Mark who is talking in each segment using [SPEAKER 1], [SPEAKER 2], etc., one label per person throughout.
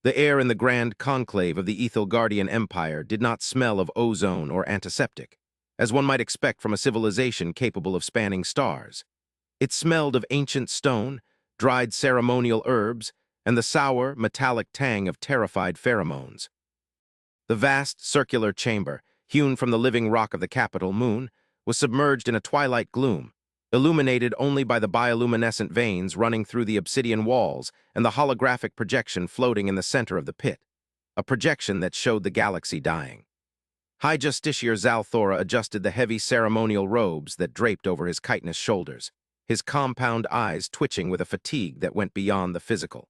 [SPEAKER 1] The air in the grand conclave of the Ethelgardian Empire did not smell of ozone or antiseptic, as one might expect from a civilization capable of spanning stars. It smelled of ancient stone, dried ceremonial herbs, and the sour, metallic tang of terrified pheromones. The vast, circular chamber, hewn from the living rock of the capital moon, was submerged in a twilight gloom, illuminated only by the bioluminescent veins running through the obsidian walls and the holographic projection floating in the center of the pit, a projection that showed the galaxy dying. High Justiciar Zalthora adjusted the heavy ceremonial robes that draped over his chitinous shoulders, his compound eyes twitching with a fatigue that went beyond the physical.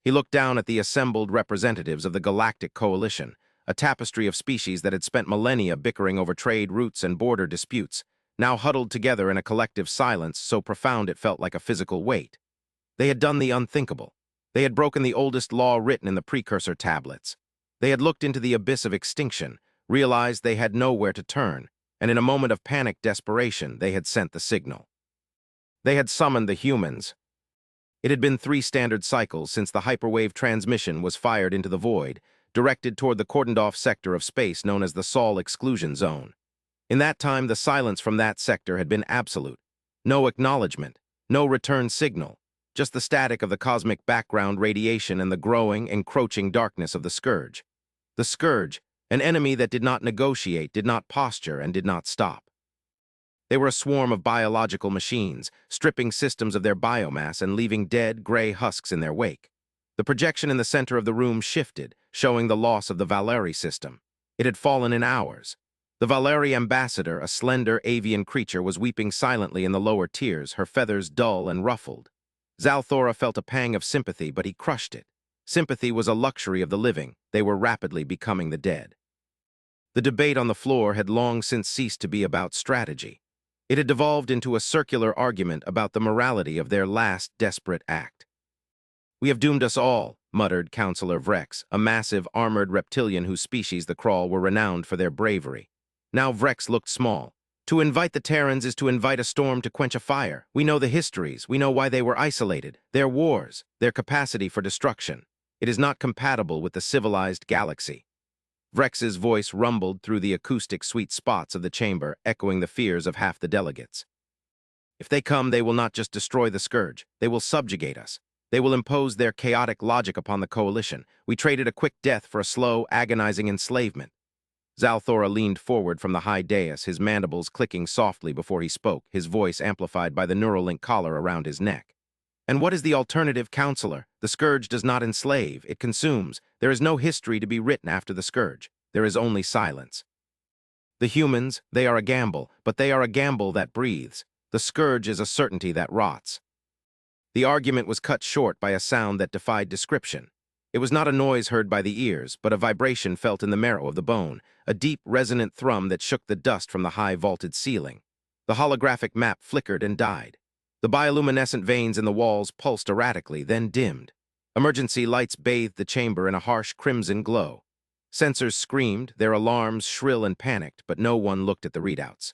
[SPEAKER 1] He looked down at the assembled representatives of the Galactic Coalition, a tapestry of species that had spent millennia bickering over trade routes and border disputes, now huddled together in a collective silence so profound it felt like a physical weight. They had done the unthinkable. They had broken the oldest law written in the precursor tablets. They had looked into the abyss of extinction, realized they had nowhere to turn, and in a moment of panic desperation, they had sent the signal. They had summoned the humans. It had been 3 standard cycles since the hyperwave transmission was fired into the void, directed toward the cordoned-off sector of space known as the Sol Exclusion Zone. In that time, the silence from that sector had been absolute. No acknowledgement, no return signal, just the static of the cosmic background radiation and the growing, encroaching darkness of the Scourge. The Scourge, an enemy that did not negotiate, did not posture, and did not stop. They were a swarm of biological machines, stripping systems of their biomass and leaving dead, gray husks in their wake. The projection in the center of the room shifted, showing the loss of the Valeri system. It had fallen in hours. The Valeri ambassador, a slender avian creature, was weeping silently in the lower tiers, her feathers dull and ruffled. Zalthora felt a pang of sympathy, but he crushed it. Sympathy was a luxury of the living. They were rapidly becoming the dead. The debate on the floor had long since ceased to be about strategy. It had devolved into a circular argument about the morality of their last desperate act. "We have doomed us all," muttered Counselor Vrex, a massive, armored reptilian whose species, the Crawl, were renowned for their bravery. Now Vrex looked small. "To invite the Terrans is to invite a storm to quench a fire. We know the histories. We know why they were isolated, their wars, their capacity for destruction. It is not compatible with the civilized galaxy." Vrex's voice rumbled through the acoustic sweet spots of the chamber, echoing the fears of half the delegates. "If they come, they will not just destroy the Scourge. They will subjugate us. They will impose their chaotic logic upon the Coalition. We traded a quick death for a slow, agonizing enslavement." Zalthora leaned forward from the high dais, his mandibles clicking softly before he spoke, his voice amplified by the Neuralink collar around his neck. "And what is the alternative, Counselor? The Scourge does not enslave, it consumes. There is no history to be written after the Scourge. There is only silence. The humans, they are a gamble, but they are a gamble that breathes. The Scourge is a certainty that rots." The argument was cut short by a sound that defied description. It was not a noise heard by the ears, but a vibration felt in the marrow of the bone, a deep, resonant thrum that shook the dust from the high vaulted ceiling. The holographic map flickered and died. The bioluminescent veins in the walls pulsed erratically, then dimmed. Emergency lights bathed the chamber in a harsh crimson glow. Sensors screamed, their alarms shrill and panicked, but no one looked at the readouts.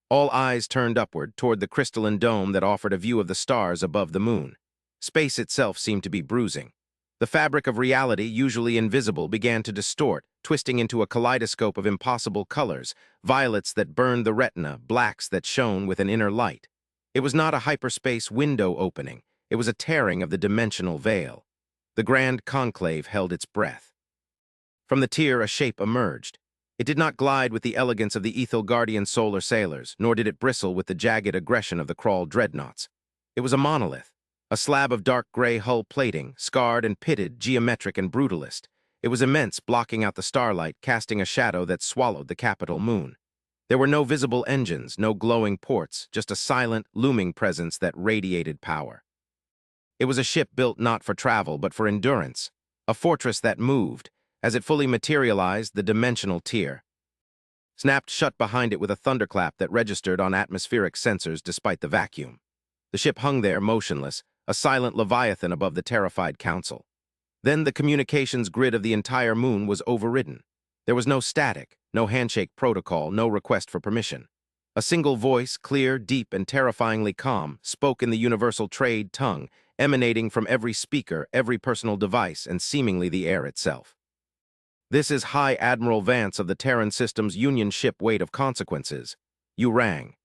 [SPEAKER 1] All eyes turned upward, toward the crystalline dome that offered a view of the stars above the moon. Space itself seemed to be bruising. The fabric of reality, usually invisible, began to distort, twisting into a kaleidoscope of impossible colors, violets that burned the retina, blacks that shone with an inner light. It was not a hyperspace window opening. It was a tearing of the dimensional veil. The grand conclave held its breath. From the tier, a shape emerged. It did not glide with the elegance of the Ethelgardian solar sailors, nor did it bristle with the jagged aggression of the Crawl dreadnoughts. It was a monolith, a slab of dark gray hull plating, scarred and pitted, geometric and brutalist. It was immense, blocking out the starlight, casting a shadow that swallowed the capital moon. There were no visible engines, no glowing ports, just a silent, looming presence that radiated power. It was a ship built not for travel, but for endurance, a fortress that moved. As it fully materialized, the dimensional tier snapped shut behind it with a thunderclap that registered on atmospheric sensors despite the vacuum. The ship hung there, motionless, a silent leviathan above the terrified council. Then the communications grid of the entire moon was overridden. There was no static, no handshake protocol, no request for permission. A single voice, clear, deep, and terrifyingly calm, spoke in the universal trade tongue, emanating from every speaker, every personal device, and seemingly the air itself. "This is High Admiral Vance of the Terran System's Union ship Weight of Consequences. You rang."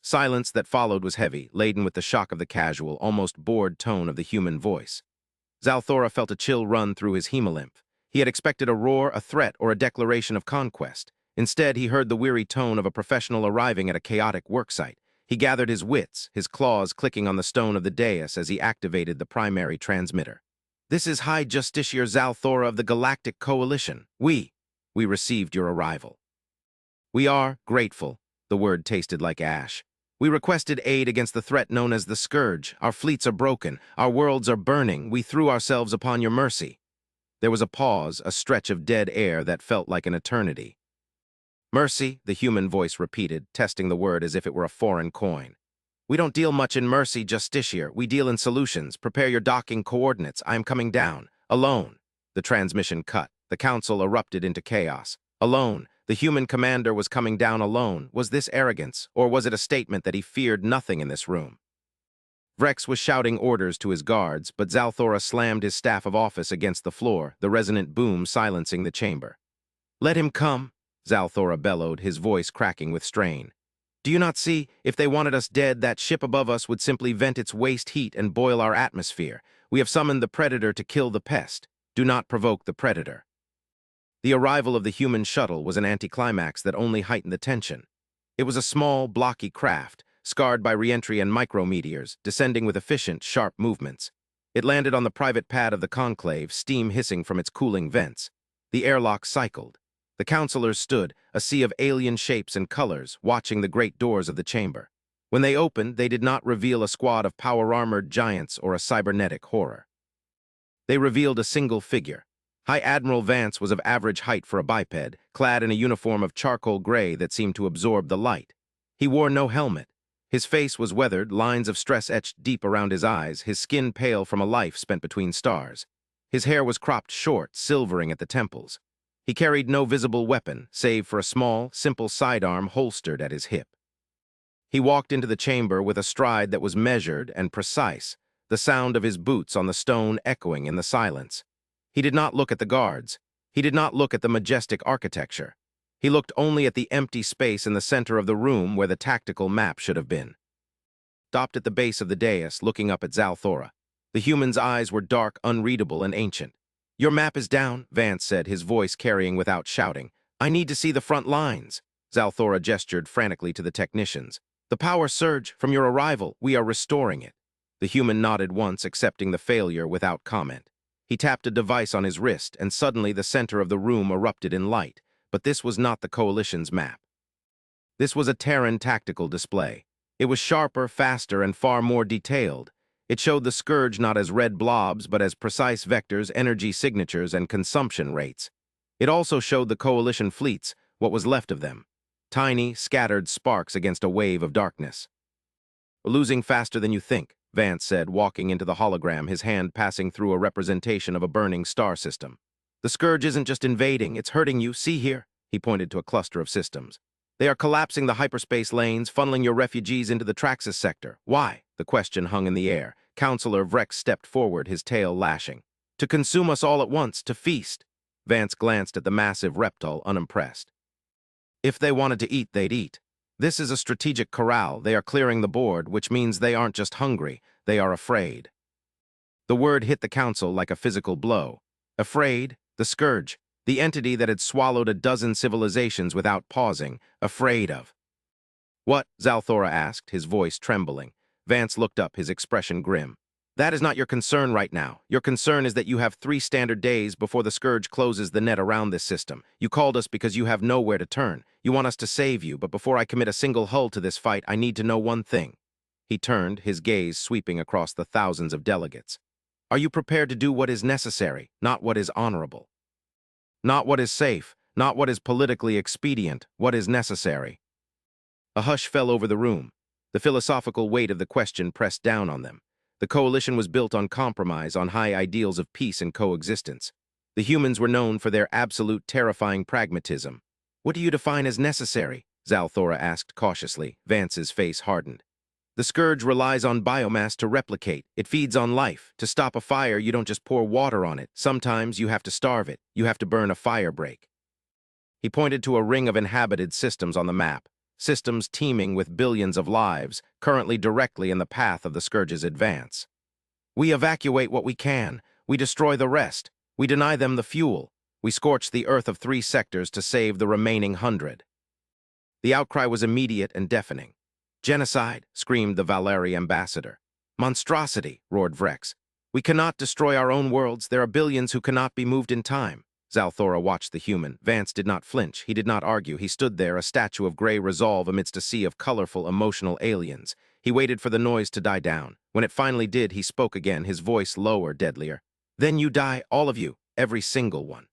[SPEAKER 1] Silence that followed was heavy, laden with the shock of the casual, almost bored tone of the human voice. Zalthora felt a chill run through his hemolymph. He had expected a roar, a threat, or a declaration of conquest. Instead, he heard the weary tone of a professional arriving at a chaotic worksite. He gathered his wits, his claws clicking on the stone of the dais as he activated the primary transmitter. "This is High Justiciar Zalthora of the Galactic Coalition. We received your arrival. We are grateful." The word tasted like ash. "We requested aid against the threat known as the Scourge. Our fleets are broken. Our worlds are burning. We threw ourselves upon your mercy." There was a pause, a stretch of dead air that felt like an eternity. "Mercy," the human voice repeated, testing the word as if it were a foreign coin. "We don't deal much in mercy, Justiciar. We deal in solutions. Prepare your docking coordinates. I am coming down. Alone." The transmission cut. The council erupted into chaos. Alone. The human commander was coming down alone. Was this arrogance, or was it a statement that he feared nothing in this room? Vrex was shouting orders to his guards, but Zalthora slammed his staff of office against the floor, the resonant boom silencing the chamber. "Let him come," Zalthora bellowed, his voice cracking with strain. "Do you not see? If they wanted us dead, that ship above us would simply vent its waste heat and boil our atmosphere. We have summoned the Predator to kill the pest. Do not provoke the Predator." The arrival of the human shuttle was an anticlimax that only heightened the tension. It was a small, blocky craft, scarred by re-entry and micrometeors, descending with efficient, sharp movements. It landed on the private pad of the conclave, steam hissing from its cooling vents. The airlock cycled. The counselors stood, a sea of alien shapes and colors, watching the great doors of the chamber. When they opened, they did not reveal a squad of power-armored giants or a cybernetic horror. They revealed a single figure. High Admiral Vance was of average height for a biped, clad in a uniform of charcoal gray that seemed to absorb the light. He wore no helmet. His face was weathered, lines of stress etched deep around his eyes, his skin pale from a life spent between stars. His hair was cropped short, silvering at the temples. He carried no visible weapon, save for a small, simple sidearm holstered at his hip. He walked into the chamber with a stride that was measured and precise, the sound of his boots on the stone echoing in the silence. He did not look at the guards. He did not look at the majestic architecture. He looked only at the empty space in the center of the room where the tactical map should have been. Stopped at the base of the dais, looking up at Zalthora. The human's eyes were dark, unreadable, and ancient. "Your map is down," Vance said, his voice carrying without shouting. "I need to see the front lines." Zalthora gestured frantically to the technicians. "The power surge from your arrival. We are restoring it." The human nodded once, accepting the failure without comment. He tapped a device on his wrist, and suddenly the center of the room erupted in light. But this was not the Coalition's map. This was a Terran tactical display. It was sharper, faster, and far more detailed. It showed the Scourge not as red blobs, but as precise vectors, energy signatures, and consumption rates. It also showed the Coalition fleets, what was left of them. Tiny, scattered sparks against a wave of darkness. "We're losing faster than you think," Vance said, walking into the hologram, his hand passing through a representation of a burning star system. "The Scourge isn't just invading, it's hurting you. See here?" He pointed to a cluster of systems. "They are collapsing the hyperspace lanes, funneling your refugees into the Traxxas sector. Why?" The question hung in the air. Counselor Vrex stepped forward, his tail lashing. "To consume us all at once, to feast." Vance glanced at the massive reptile, unimpressed. "If they wanted to eat, they'd eat. This is a strategic corral. They are clearing the board, which means they aren't just hungry, they are afraid." The word hit the council like a physical blow. Afraid? The Scourge, the entity that had swallowed a dozen civilizations without pausing, afraid of. "What?" Zalthora asked, his voice trembling. Vance looked up, his expression grim. "That is not your concern right now. Your concern is that you have 3 standard days before the Scourge closes the net around this system. You called us because you have nowhere to turn. You want us to save you, but before I commit a single hull to this fight, I need to know one thing." He turned, his gaze sweeping across the thousands of delegates. "Are you prepared to do what is necessary, not what is honorable? Not what is safe, not what is politically expedient, what is necessary?" A hush fell over the room. The philosophical weight of the question pressed down on them. The Coalition was built on compromise, on high ideals of peace and coexistence. The humans were known for their absolute, terrifying pragmatism. "What do you define as necessary?" Zalthora asked cautiously. Vance's face hardened. The scourge relies on biomass to replicate. It feeds on life. To stop a fire, you don't just pour water on it. Sometimes you have to starve it. You have to burn a fire break. He pointed to a ring of inhabited systems on the map, systems teeming with billions of lives, currently directly in the path of the scourge's advance. We evacuate what we can. We destroy the rest. We deny them the fuel. We scorch the earth of 3 sectors to save the remaining 100. The outcry was immediate and deafening. Genocide, screamed the Valeri ambassador. Monstrosity, roared Vrex. We cannot destroy our own worlds. There are billions who cannot be moved in time. Zalthora watched the human. Vance did not flinch. He did not argue. He stood there, a statue of gray resolve amidst a sea of colorful, emotional aliens. He waited for the noise to die down. When it finally did, he spoke again, his voice lower, deadlier. Then you die, all of you, every single one.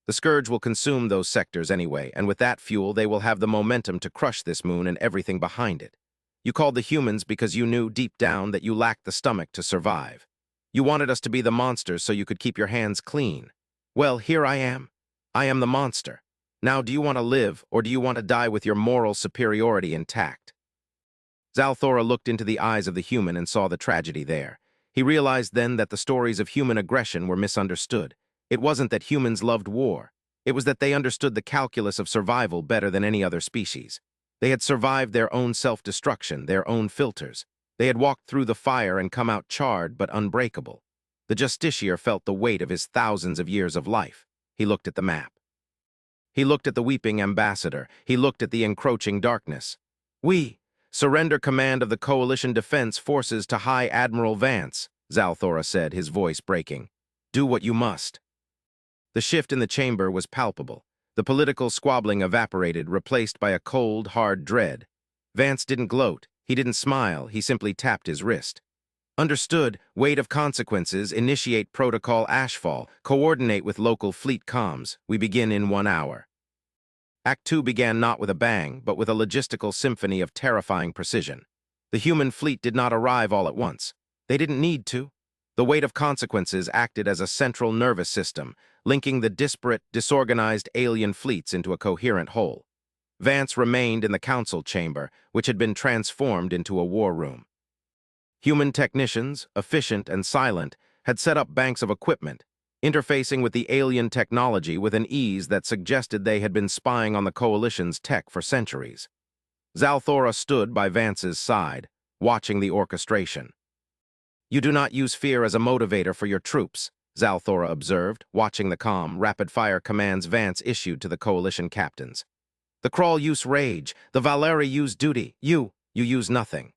[SPEAKER 1] The scourge will consume those sectors anyway, and with that fuel, they will have the momentum to crush this moon and everything behind it. You called the humans because you knew deep down that you lacked the stomach to survive. You wanted us to be the monsters so you could keep your hands clean. Well, here I am. I am the monster. Now, do you want to live, or do you want to die with your moral superiority intact? Zalthora looked into the eyes of the human and saw the tragedy there. He realized then that the stories of human aggression were misunderstood. It wasn't that humans loved war. It was that they understood the calculus of survival better than any other species. They had survived their own self-destruction, their own filters. They had walked through the fire and come out charred but unbreakable. The justiciar felt the weight of his thousands of years of life. He looked at the map. He looked at the weeping ambassador. He looked at the encroaching darkness. We surrender command of the Coalition Defense Forces to High Admiral Vance, Zalthora said, his voice breaking. Do what you must. The shift in the chamber was palpable. The political squabbling evaporated, replaced by a cold, hard dread. Vance didn't gloat. He didn't smile. He simply tapped his wrist. Understood. Weight of consequences. Initiate protocol ashfall. Coordinate with local fleet comms. We begin in 1 hour. Act 2 began not with a bang, but with a logistical symphony of terrifying precision. The human fleet did not arrive all at once. They didn't need to. The weight of consequences acted as a central nervous system, linking the disparate, disorganized alien fleets into a coherent whole. Vance remained in the council chamber, which had been transformed into a war room. Human technicians, efficient and silent, had set up banks of equipment, interfacing with the alien technology with an ease that suggested they had been spying on the Coalition's tech for centuries. Zalthora stood by Vance's side, watching the orchestration. You do not use fear as a motivator for your troops, Zalthora observed, watching the calm, rapid-fire commands Vance issued to the Coalition captains. The Crawl use rage, the Valeri use duty, you use nothing.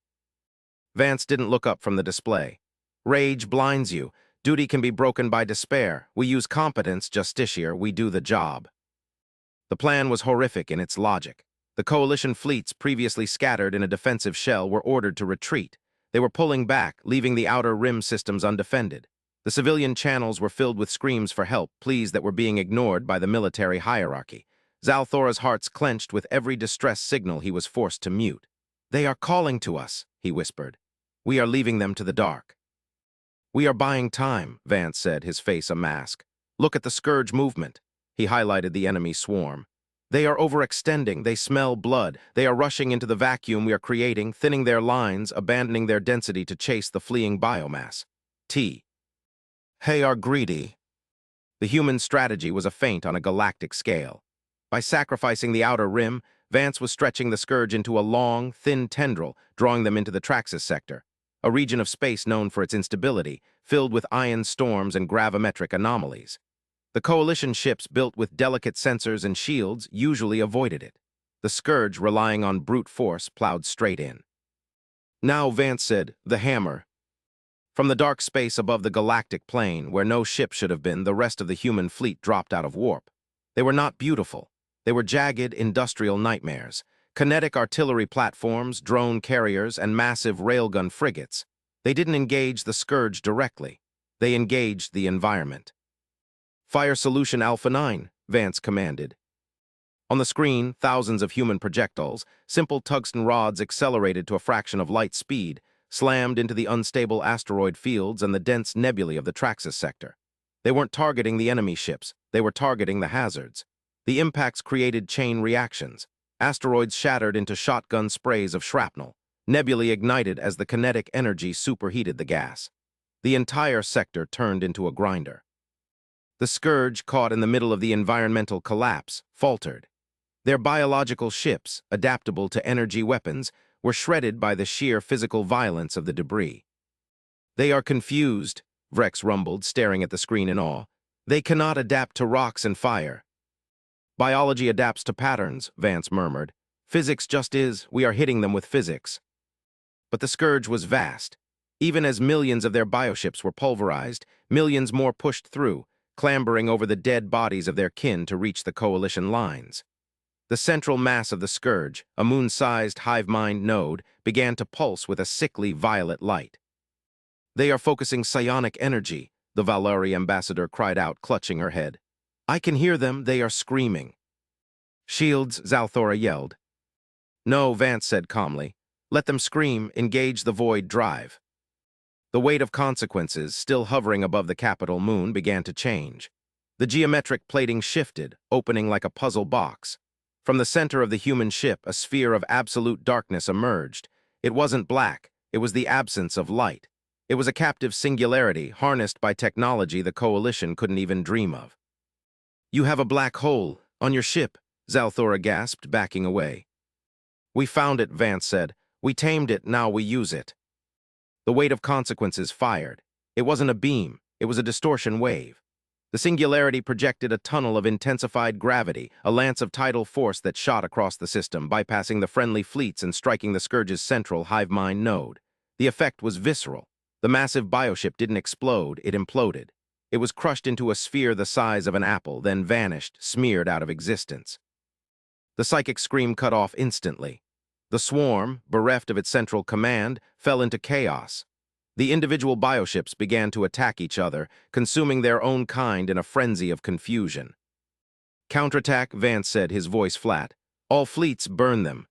[SPEAKER 1] Vance didn't look up from the display. Rage blinds you. Duty can be broken by despair. We use competence, justiciar, we do the job. The plan was horrific in its logic. The Coalition fleets, previously scattered in a defensive shell, were ordered to retreat. They were pulling back, leaving the outer rim systems undefended. The civilian channels were filled with screams for help, pleas that were being ignored by the military hierarchy. Zalthora's hearts clenched with every distress signal he was forced to mute. They are calling to us, he whispered. We are leaving them to the dark. We are buying time, Vance said, his face a mask. Look at the scourge movement. He highlighted the enemy swarm. They are overextending, they smell blood, they are rushing into the vacuum we are creating, thinning their lines, abandoning their density to chase the fleeing biomass. They are greedy. The human strategy was a feint on a galactic scale. By sacrificing the outer rim, Vance was stretching the scourge into a long, thin tendril, drawing them into the Traxxas sector, a region of space known for its instability, filled with ion storms and gravimetric anomalies. The Coalition ships built with delicate sensors and shields usually avoided it. The scourge, relying on brute force, plowed straight in. Now, Vance said, the hammer. From the dark space above the galactic plane, where no ship should have been, the rest of the human fleet dropped out of warp. They were not beautiful. They were jagged, industrial nightmares. Kinetic artillery platforms, drone carriers, and massive railgun frigates. They didn't engage the scourge directly. They engaged the environment. Fire Solution Alpha 9, Vance commanded. On the screen, thousands of human projectiles, simple tungsten rods accelerated to a fraction of light speed, slammed into the unstable asteroid fields and the dense nebulae of the Traxxas sector. They weren't targeting the enemy ships, they were targeting the hazards. The impacts created chain reactions. Asteroids shattered into shotgun sprays of shrapnel. Nebulae ignited as the kinetic energy superheated the gas. The entire sector turned into a grinder. The Scourge, caught in the middle of the environmental collapse, faltered. Their biological ships, adaptable to energy weapons, were shredded by the sheer physical violence of the debris. "They are confused," Vrex rumbled, staring at the screen in awe. "They cannot adapt to rocks and fire." "Biology adapts to patterns," Vance murmured. "Physics just is. We are hitting them with physics." But the Scourge was vast. Even as millions of their bioships were pulverized, millions more pushed through, clambering over the dead bodies of their kin to reach the Coalition lines. The central mass of the Scourge, a moon-sized hive-mind node, began to pulse with a sickly violet light. "They are focusing psionic energy," the Valari ambassador cried out, clutching her head. "I can hear them, they are screaming." "Shields," Zalthora yelled. "No," Vance said calmly. "Let them scream, engage the void drive." The weight of consequences, still hovering above the capital moon, began to change. The geometric plating shifted, opening like a puzzle box. From the center of the human ship, a sphere of absolute darkness emerged. It wasn't black, it was the absence of light. It was a captive singularity, harnessed by technology the Coalition couldn't even dream of. "You have a black hole on your ship," Zalthora gasped, backing away. "We found it," Vance said. "We tamed it, now we use it." The weight of consequences fired. It wasn't a beam, it was a distortion wave. The singularity projected a tunnel of intensified gravity, a lance of tidal force that shot across the system, bypassing the friendly fleets and striking the Scourge's central hive-mind node. The effect was visceral. The massive bioship didn't explode, it imploded. It was crushed into a sphere the size of an apple, then vanished, smeared out of existence. The psychic scream cut off instantly. The swarm, bereft of its central command, fell into chaos. The individual bioships began to attack each other, consuming their own kind in a frenzy of confusion. "Counterattack," Vance said, his voice flat. "All fleets, burn them."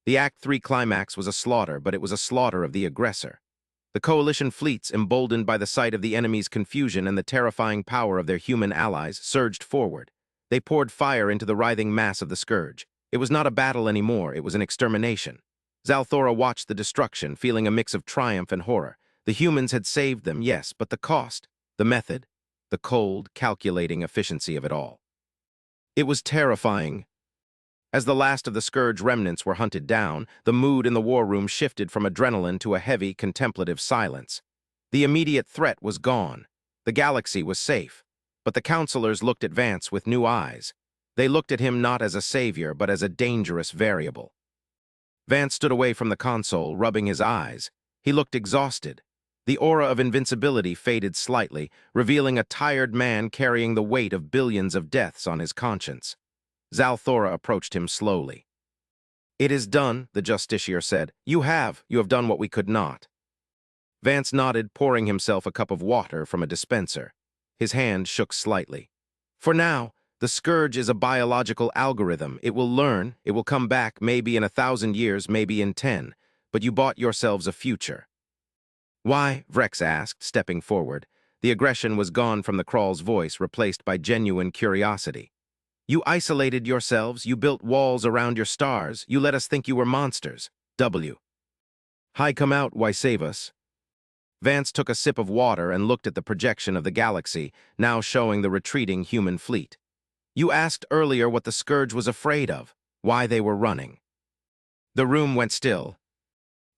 [SPEAKER 1] The Act 3 climax was a slaughter, but it was a slaughter of the aggressor. The Coalition fleets, emboldened by the sight of the enemy's confusion and the terrifying power of their human allies, surged forward. They poured fire into the writhing mass of the Scourge. It was not a battle anymore, it was an extermination. Zalthora watched the destruction, feeling a mix of triumph and horror. The humans had saved them, yes, but the cost, the method, the cold, calculating efficiency of it all. It was terrifying. As the last of the Scourge remnants were hunted down, the mood in the war room shifted from adrenaline to a heavy, contemplative silence. The immediate threat was gone. The galaxy was safe. But the counselors looked at Vance with new eyes. They looked at him not as a savior, but as a dangerous variable. Vance stood away from the console, rubbing his eyes. He looked exhausted. The aura of invincibility faded slightly, revealing a tired man carrying the weight of billions of deaths on his conscience. Zalthora approached him slowly. "It is done," the Justiciar said. You have done what we could not." Vance nodded, pouring himself a cup of water from a dispenser. His hand shook slightly. "For now, the Scourge is a biological algorithm. It will learn, it will come back, maybe in 1,000 years, maybe in 10. But you bought yourselves a future." "Why?" Vrex asked, stepping forward. The aggression was gone from the Krall's voice, replaced by genuine curiosity. "You isolated yourselves, you built walls around your stars, you let us think you were monsters. Hi, come out, why save us?" Vance took a sip of water and looked at the projection of the galaxy, now showing the retreating human fleet. "You asked earlier what the Scourge was afraid of, why they were running." The room went still.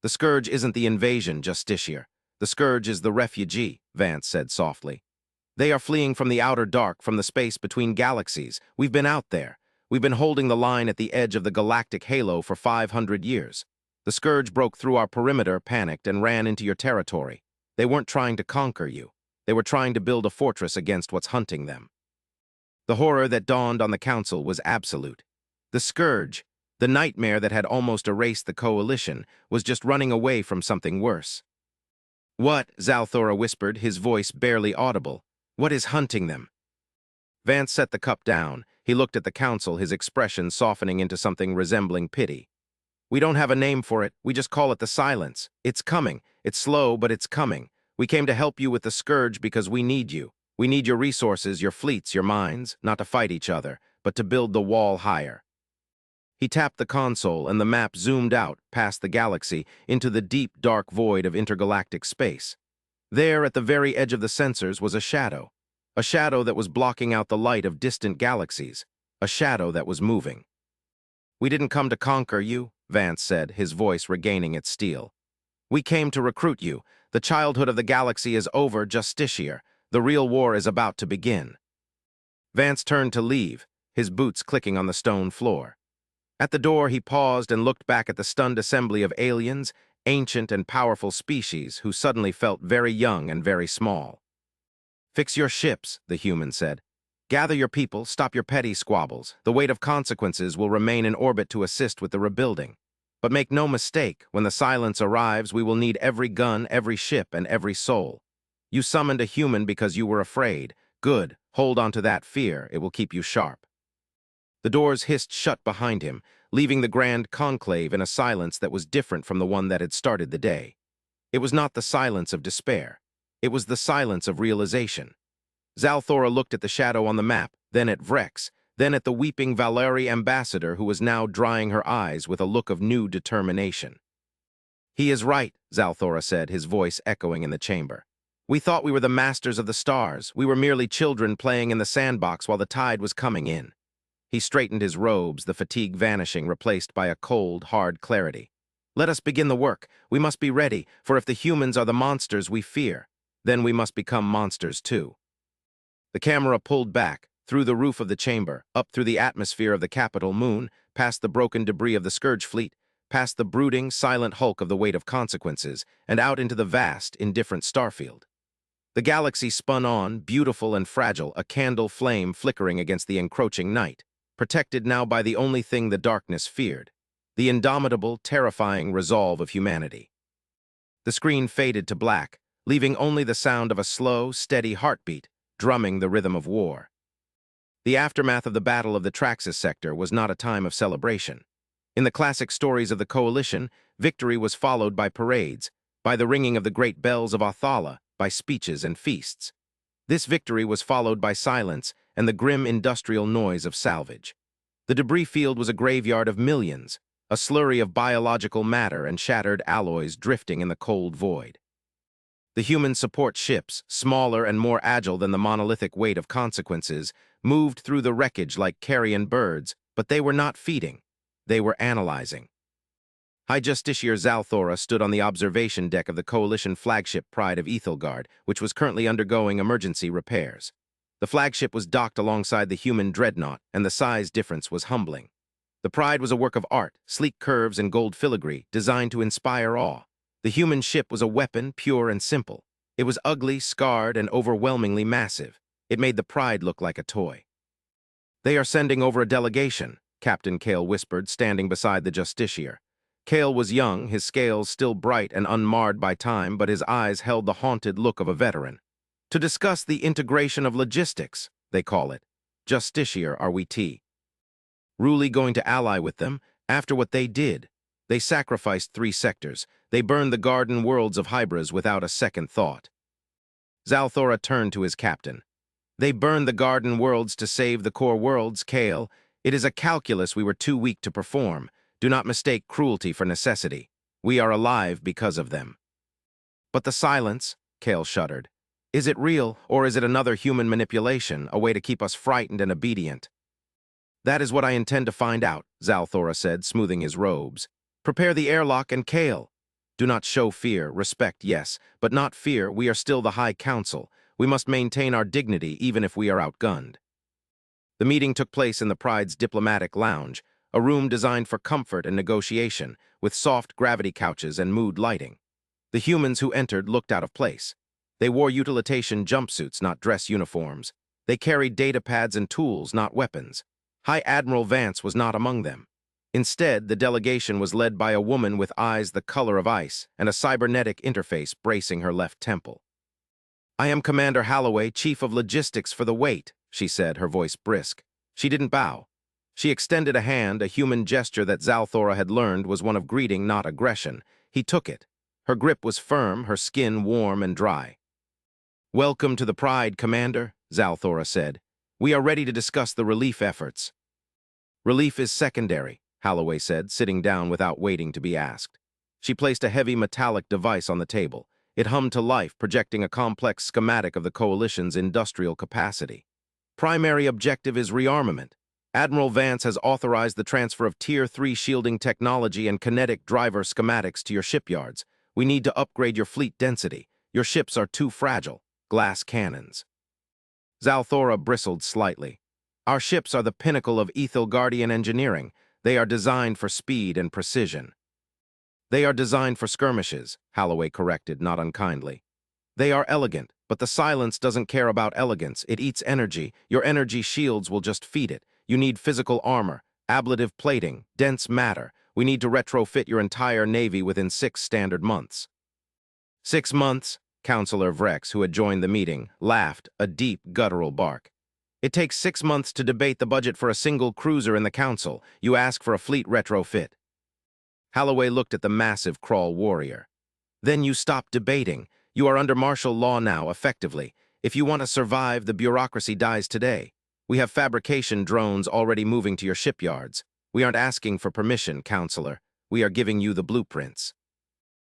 [SPEAKER 1] "The Scourge isn't the invasion, Justiciar. The Scourge is the refugee," Vance said softly. "They are fleeing from the outer dark, from the space between galaxies. We've been out there. We've been holding the line at the edge of the galactic halo for 500 years. The Scourge broke through our perimeter, panicked, and ran into your territory. They weren't trying to conquer you. They were trying to build a fortress against what's hunting them." The horror that dawned on the Council was absolute. The Scourge, the nightmare that had almost erased the Coalition, was just running away from something worse. "What?" Zalthora whispered, his voice barely audible. "What is hunting them?" Vance set the cup down. He looked at the Council, his expression softening into something resembling pity. "We don't have a name for it. We just call it the silence. It's coming. It's slow, but it's coming. We came to help you with the Scourge because we need you. We need your resources, your fleets, your minds, not to fight each other, but to build the wall higher." He tapped the console, and the map zoomed out past the galaxy into the deep, dark void of intergalactic space. There, at the very edge of the sensors, was a shadow that was blocking out the light of distant galaxies, a shadow that was moving. "We didn't come to conquer you," Vance said, his voice regaining its steel. "We came to recruit you. The childhood of the galaxy is over, Justiciar. The real war is about to begin." Vance turned to leave, his boots clicking on the stone floor. At the door, he paused and looked back at the stunned assembly of aliens, ancient and powerful species who suddenly felt very young and very small. "Fix your ships," the human said. "Gather your people, stop your petty squabbles. The weight of consequences will remain in orbit to assist with the rebuilding. But make no mistake, when the silence arrives, we will need every gun, every ship, and every soul. You summoned a human because you were afraid. Good, hold on to that fear, it will keep you sharp." The doors hissed shut behind him, leaving the grand conclave in a silence that was different from the one that had started the day. It was not the silence of despair. It was the silence of realization. Zalthora looked at the shadow on the map, then at Vrex, then at the weeping Valeri ambassador who was now drying her eyes with a look of new determination. "He is right," Zalthora said, his voice echoing in the chamber. "We thought we were the masters of the stars. We were merely children playing in the sandbox while the tide was coming in." He straightened his robes, the fatigue vanishing, replaced by a cold, hard clarity. "Let us begin the work. We must be ready, for if the humans are the monsters we fear, then we must become monsters too." The camera pulled back, through the roof of the chamber, up through the atmosphere of the capital moon, past the broken debris of the Scourge fleet, past the brooding, silent hulk of the weight of consequences, and out into the vast, indifferent starfield. The galaxy spun on, beautiful and fragile, a candle flame flickering against the encroaching night, protected now by the only thing the darkness feared, the indomitable, terrifying resolve of humanity. The screen faded to black, leaving only the sound of a slow, steady heartbeat, drumming the rhythm of war. The aftermath of the Battle of the Traxxas sector was not a time of celebration. In the classic stories of the Coalition, victory was followed by parades, by the ringing of the great bells of Othala, by speeches and feasts. This victory was followed by silence and the grim industrial noise of salvage. The debris field was a graveyard of millions, a slurry of biological matter and shattered alloys drifting in the cold void. The human support ships, smaller and more agile than the monolithic weight of consequences, moved through the wreckage like carrion birds, but they were not feeding. They were analyzing. High Justiciar Zalthora stood on the observation deck of the Coalition flagship Pride of Ethelgard, which was currently undergoing emergency repairs. The flagship was docked alongside the human dreadnought, and the size difference was humbling. The Pride was a work of art, sleek curves and gold filigree, designed to inspire awe. The human ship was a weapon, pure and simple. It was ugly, scarred, and overwhelmingly massive. It made the Pride look like a toy. "They are sending over a delegation," Captain Kale whispered, standing beside the Justiciar. Kale was young, his scales still bright and unmarred by time, but his eyes held the haunted look of a veteran. "To discuss the integration of logistics, they call it. Justiciar, are we T. Ruli going to ally with them, after what they did? They sacrificed 3 sectors. They burned the garden worlds of Hybras without a second thought." Zalthora turned to his captain. "They burned the garden worlds to save the core worlds, Kale. It is a calculus we were too weak to perform. Do not mistake cruelty for necessity. We are alive because of them." "But the silence," Kale shuddered. "Is it real, or is it another human manipulation, a way to keep us frightened and obedient?" "That is what I intend to find out," Zalthora said, smoothing his robes. "Prepare the airlock and Kale. Do not show fear, respect, yes, but not fear. We are still the High Council. We must maintain our dignity even if we are outgunned." The meeting took place in the Pride's diplomatic lounge, a room designed for comfort and negotiation, with soft gravity couches and mood lighting. The humans who entered looked out of place. They wore utilitarian jumpsuits, not dress uniforms. They carried data pads and tools, not weapons. High Admiral Vance was not among them. Instead, the delegation was led by a woman with eyes the color of ice and a cybernetic interface bracing her left temple. "I am Commander Halloway, Chief of Logistics for the Wait," she said, her voice brisk. She didn't bow. She extended a hand, a human gesture that Zalthora had learned was one of greeting, not aggression. He took it. Her grip was firm, her skin warm and dry. "Welcome to the Pride, Commander," Zalthora said. "We are ready to discuss the relief efforts." "Relief is secondary," Holloway said, sitting down without waiting to be asked. She placed a heavy metallic device on the table. It hummed to life, projecting a complex schematic of the Coalition's industrial capacity. Primary objective is rearmament. Admiral Vance has authorized the transfer of Tier 3 shielding technology and kinetic driver schematics to your shipyards. We need to upgrade your fleet density. Your ships are too fragile. Glass cannons. Zalthora bristled slightly. Our ships are the pinnacle of Guardian engineering. They are designed for speed and precision. They are designed for skirmishes, Holloway corrected, not unkindly. They are elegant, but the silence doesn't care about elegance. It eats energy. Your energy shields will just feed it. You need physical armor, ablative plating, dense matter. We need to retrofit your entire navy within 6 standard months. 6 months? Counselor Vrex, who had joined the meeting, laughed, a deep, guttural bark. It takes 6 months to debate the budget for a single cruiser in the council. You ask for a fleet retrofit. Holloway looked at the massive crawl warrior. Then you stop debating. You are under martial law now, effectively. If you want to survive, the bureaucracy dies today. We have fabrication drones already moving to your shipyards. We aren't asking for permission, Counselor. We are giving you the blueprints.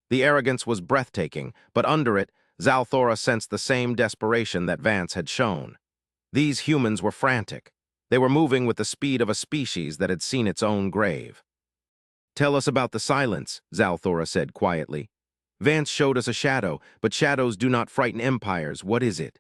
[SPEAKER 1] The arrogance was breathtaking, but under it, Zalthora sensed the same desperation that Vance had shown. These humans were frantic. They were moving with the speed of a species that had seen its own grave. Tell us about the silence, Zalthora said quietly. Vance showed us a shadow, but shadows do not frighten empires. What is it?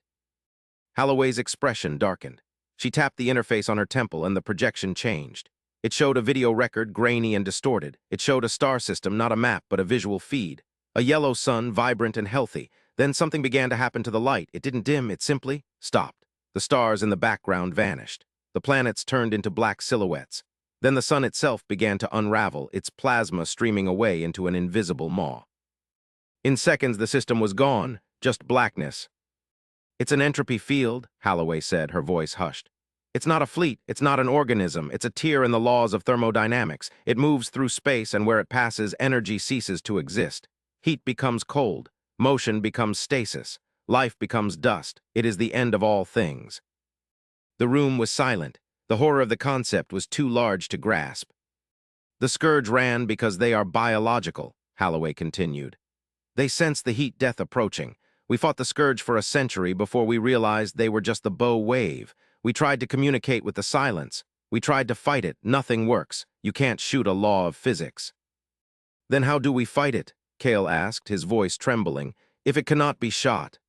[SPEAKER 1] Holloway's expression darkened. She tapped the interface on her temple and the projection changed. It showed a video record, grainy and distorted. It showed a star system, not a map, but a visual feed. A yellow sun, vibrant and healthy. Then something began to happen to the light. It didn't dim, it simply stopped. The stars in the background vanished. The planets turned into black silhouettes. Then the sun itself began to unravel, its plasma streaming away into an invisible maw. In seconds, the system was gone, just blackness. It's an entropy field, Holloway said, her voice hushed. It's not a fleet, it's not an organism, it's a tier in the laws of thermodynamics. It moves through space, and where it passes, energy ceases to exist. Heat becomes cold, motion becomes stasis, life becomes dust. It is the end of all things. The room was silent. The horror of the concept was too large to grasp. The scourge ran because they are biological, Holloway continued. They sensed the heat death approaching. We fought the scourge for a century before we realized they were just the bow wave. We tried to communicate with the silence. We tried to fight it. Nothing works. You can't shoot a law of physics. Then how do we fight it? Cale asked, his voice trembling. If it cannot be shot.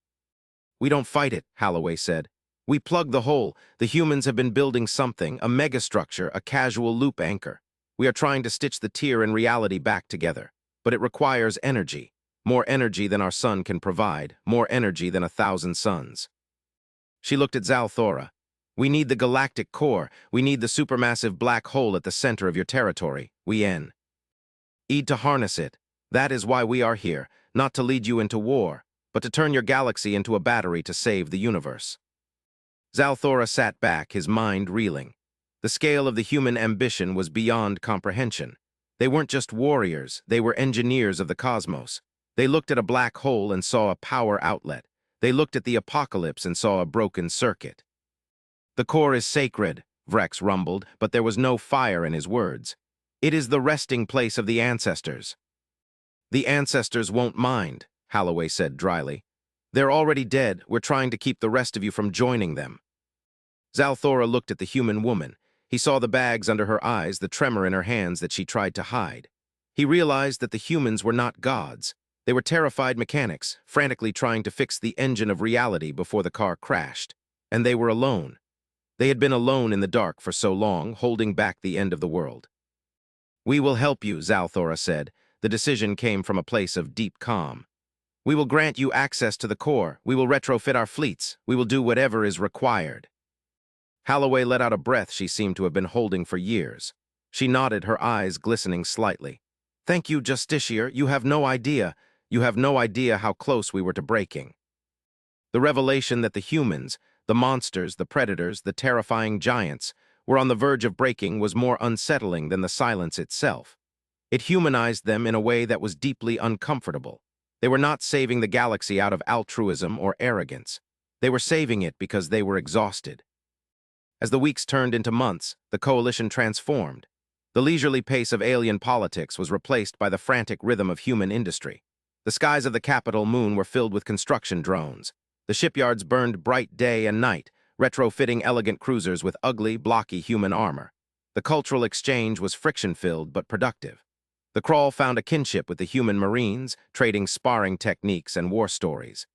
[SPEAKER 1] We don't fight it, Holloway said. We plug the hole. The humans have been building something, a megastructure, a casual loop anchor. We are trying to stitch the tier and reality back together. But it requires energy. More energy than our sun can provide. More energy than 1,000 suns. She looked at Zalthora. We need the galactic core. We need the supermassive black hole at the center of your territory. We need to harness it. That is why we are here, not to lead you into war, but to turn your galaxy into a battery to save the universe. Zalthora sat back, his mind reeling. The scale of the human ambition was beyond comprehension. They weren't just warriors, they were engineers of the cosmos. They looked at a black hole and saw a power outlet. They looked at the apocalypse and saw a broken circuit. The core is sacred, Vrex rumbled, but there was no fire in his words. It is the resting place of the ancestors. The ancestors won't mind, Holloway said dryly. They're already dead. We're trying to keep the rest of you from joining them. Zalthora looked at the human woman. He saw the bags under her eyes, the tremor in her hands that she tried to hide. He realized that the humans were not gods. They were terrified mechanics, frantically trying to fix the engine of reality before the car crashed. And they were alone. They had been alone in the dark for so long, holding back the end of the world. We will help you, Zalthora said. The decision came from a place of deep calm. We will grant you access to the core. We will retrofit our fleets. We will do whatever is required. Holloway let out a breath she seemed to have been holding for years. She nodded, her eyes glistening slightly. Thank you, Justiciar. You have no idea. You have no idea how close we were to breaking. The revelation that the humans, the monsters, the predators, the terrifying giants, were on the verge of breaking was more unsettling than the silence itself. It humanized them in a way that was deeply uncomfortable. They were not saving the galaxy out of altruism or arrogance. They were saving it because they were exhausted. As the weeks turned into months, the coalition transformed. The leisurely pace of alien politics was replaced by the frantic rhythm of human industry. The skies of the capital moon were filled with construction drones. The shipyards burned bright day and night, retrofitting elegant cruisers with ugly, blocky human armor. The cultural exchange was friction-filled but productive. The crawl found a kinship with the human marines, trading sparring techniques and war stories.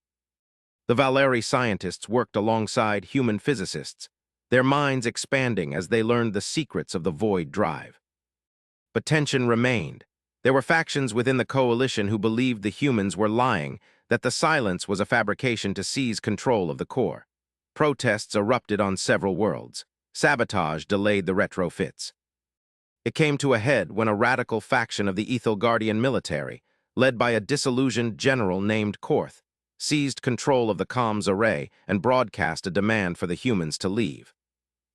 [SPEAKER 1] The Valeri scientists worked alongside human physicists, their minds expanding as they learned the secrets of the void drive. But tension remained. There were factions within the coalition who believed the humans were lying, that the silence was a fabrication to seize control of the core. Protests erupted on several worlds. Sabotage delayed the retrofits. It came to a head when a radical faction of the Ethelgardian military, led by a disillusioned general named Korth, seized control of the comms array and broadcast a demand for the humans to leave.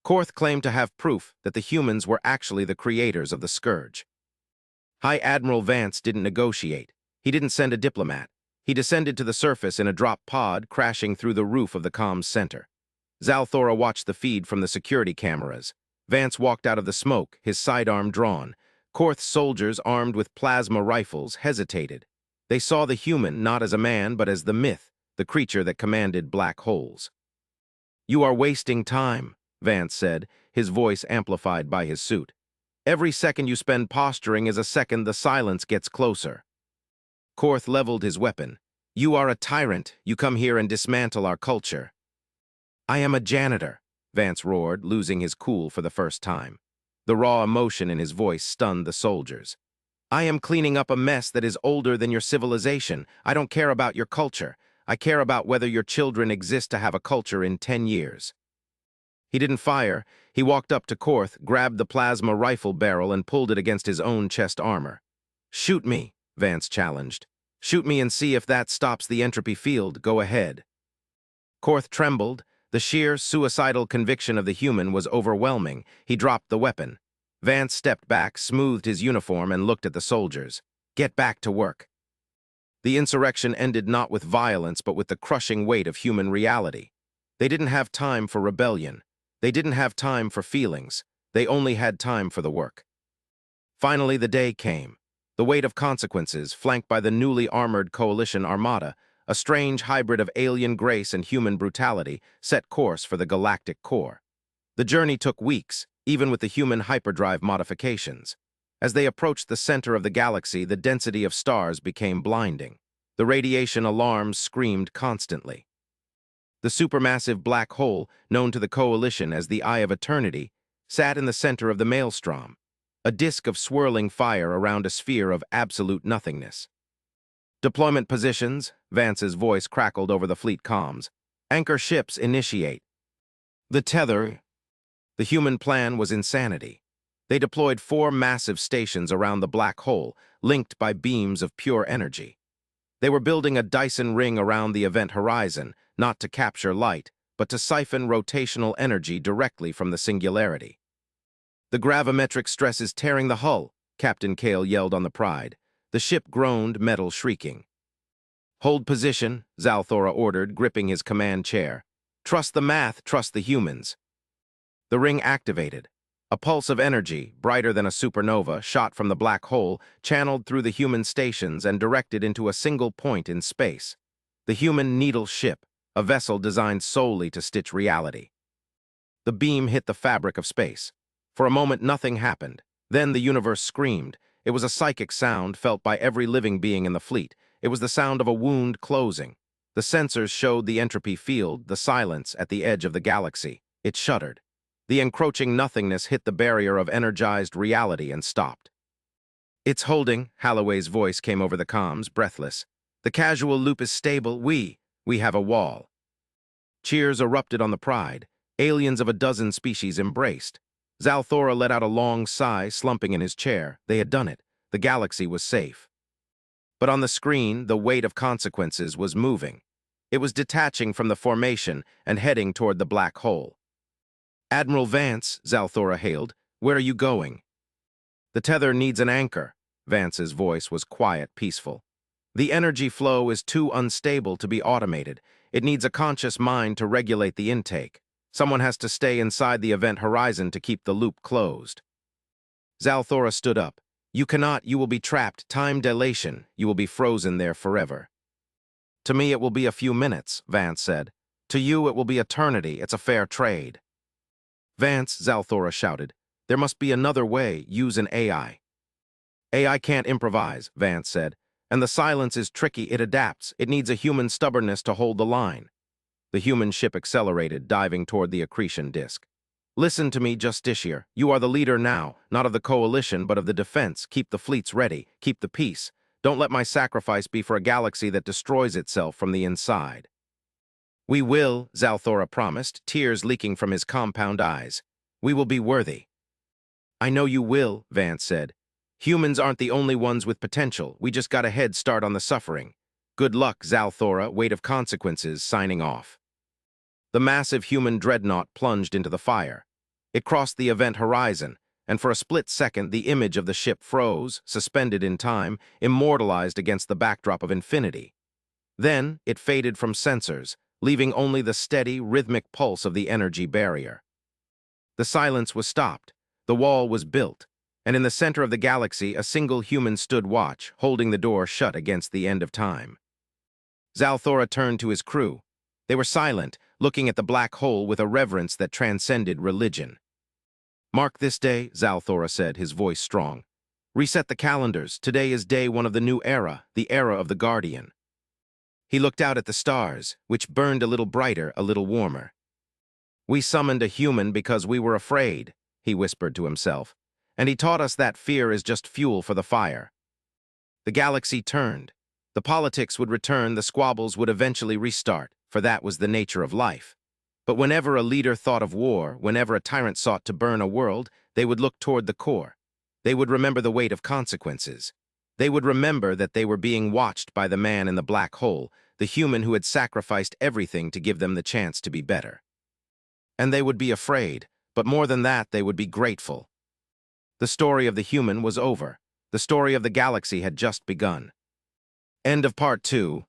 [SPEAKER 1] Korth claimed to have proof that the humans were actually the creators of the scourge. High Admiral Vance didn't negotiate. He didn't send a diplomat. He descended to the surface in a drop pod, crashing through the roof of the comms center. Zalthora watched the feed from the security cameras. Vance walked out of the smoke, his sidearm drawn. Korth's soldiers, armed with plasma rifles, hesitated. They saw the human not as a man, but as the myth, the creature that commanded black holes. "You are wasting time," Vance said, his voice amplified by his suit. "Every second you spend posturing is a second the silence gets closer." Korth leveled his weapon. "You are a tyrant. You come here and dismantle our culture." "I am a janitor," Vance roared, losing his cool for the first time. The raw emotion in his voice stunned the soldiers. "I am cleaning up a mess that is older than your civilization. I don't care about your culture. I care about whether your children exist to have a culture in 10 years. He didn't fire. He walked up to Korth, grabbed the plasma rifle barrel and pulled it against his own chest armor. "Shoot me," Vance challenged. "Shoot me and see if that stops the entropy field. Go ahead." Korth trembled. The sheer, suicidal conviction of the human was overwhelming. He dropped the weapon. Vance stepped back, smoothed his uniform, and looked at the soldiers. "Get back to work." The insurrection ended not with violence, but with the crushing weight of human reality. They didn't have time for rebellion. They didn't have time for feelings. They only had time for the work. Finally, the day came. The weight of consequences, flanked by the newly armored coalition armada, a strange hybrid of alien grace and human brutality, set course for the galactic core. The journey took weeks, even with the human hyperdrive modifications. As they approached the center of the galaxy, the density of stars became blinding. The radiation alarms screamed constantly. The supermassive black hole, known to the coalition as the Eye of Eternity, sat in the center of the maelstrom, a disk of swirling fire around a sphere of absolute nothingness. "Deployment positions," Vance's voice crackled over the fleet comms. "Anchor ships initiate." The tether. The human plan was insanity. They deployed 4 massive stations around the black hole, linked by beams of pure energy. They were building a Dyson ring around the event horizon, not to capture light, but to siphon rotational energy directly from the singularity. "The gravimetric stress is tearing the hull," Captain Kale yelled on the Pride. The ship groaned, metal shrieking. "Hold position," Zalthora ordered, gripping his command chair. "Trust the math, trust the humans." The ring activated. A pulse of energy, brighter than a supernova, shot from the black hole, channeled through the human stations and directed into a single point in space. The human needle ship, a vessel designed solely to stitch reality. The beam hit the fabric of space. For a moment, nothing happened. Then the universe screamed. It was a psychic sound felt by every living being in the fleet. It was the sound of a wound closing. The sensors showed the entropy field, the silence at the edge of the galaxy. It shuddered. The encroaching nothingness hit the barrier of energized reality and stopped. "It's holding," Holloway's voice came over the comms, breathless. "The casual loop is stable. We have a wall." Cheers erupted on the Pride. Aliens of a dozen species embraced. Zalthora let out a long sigh, slumping in his chair. They had done it. The galaxy was safe. But on the screen, the weight of consequences was moving. It was detaching from the formation and heading toward the black hole. "Admiral Vance," Zalthora hailed, "where are you going?" "The tether needs an anchor." Vance's voice was quiet, peaceful. "The energy flow is too unstable to be automated. It needs a conscious mind to regulate the intake. Someone has to stay inside the event horizon to keep the loop closed." Zalthora stood up. You cannot, you will be trapped, time dilation, you will be frozen there forever. To me it will be a few minutes, Vance said. To you it will be eternity, it's a fair trade. Vance, Zalthora shouted. There must be another way, use an AI. AI can't improvise, Vance said. And the silence is tricky, it adapts, it needs a human stubbornness to hold the line. The human ship accelerated, diving toward the accretion disk. Listen to me, Justiciar. You are the leader now, not of the coalition, but of the defense. Keep the fleets ready. Keep the peace. Don't let my sacrifice be for a galaxy that destroys itself from the inside. We will, Zalthora promised, tears leaking from his compound eyes. We will be worthy. I know you will, Vance said. Humans aren't the only ones with potential. We just got a head start on the suffering. Good luck, Zalthora, weight of consequences, signing off. The massive human dreadnought plunged into the fire. It crossed the event horizon, and for a split second the image of the ship froze, suspended in time, immortalized against the backdrop of infinity. Then it faded from sensors, leaving only the steady, rhythmic pulse of the energy barrier. The silence was stopped, the wall was built, and in the center of the galaxy a single human stood watch, holding the door shut against the end of time. Zalthora turned to his crew. They were silent, looking at the black hole with a reverence that transcended religion. Mark this day, Zalthora said, his voice strong. Reset the calendars. Today is day one of the new era, the era of the Guardian. He looked out at the stars, which burned a little brighter, a little warmer. We summoned a human because we were afraid, he whispered to himself, and he taught us that fear is just fuel for the fire. The galaxy turned. The politics would return, the squabbles would eventually restart, for that was the nature of life. But whenever a leader thought of war, whenever a tyrant sought to burn a world, they would look toward the core. They would remember the weight of consequences. They would remember that they were being watched by the man in the black hole, the human who had sacrificed everything to give them the chance to be better. And they would be afraid, but more than that, they would be grateful. The story of the human was over. The story of the galaxy had just begun. End of Part 2.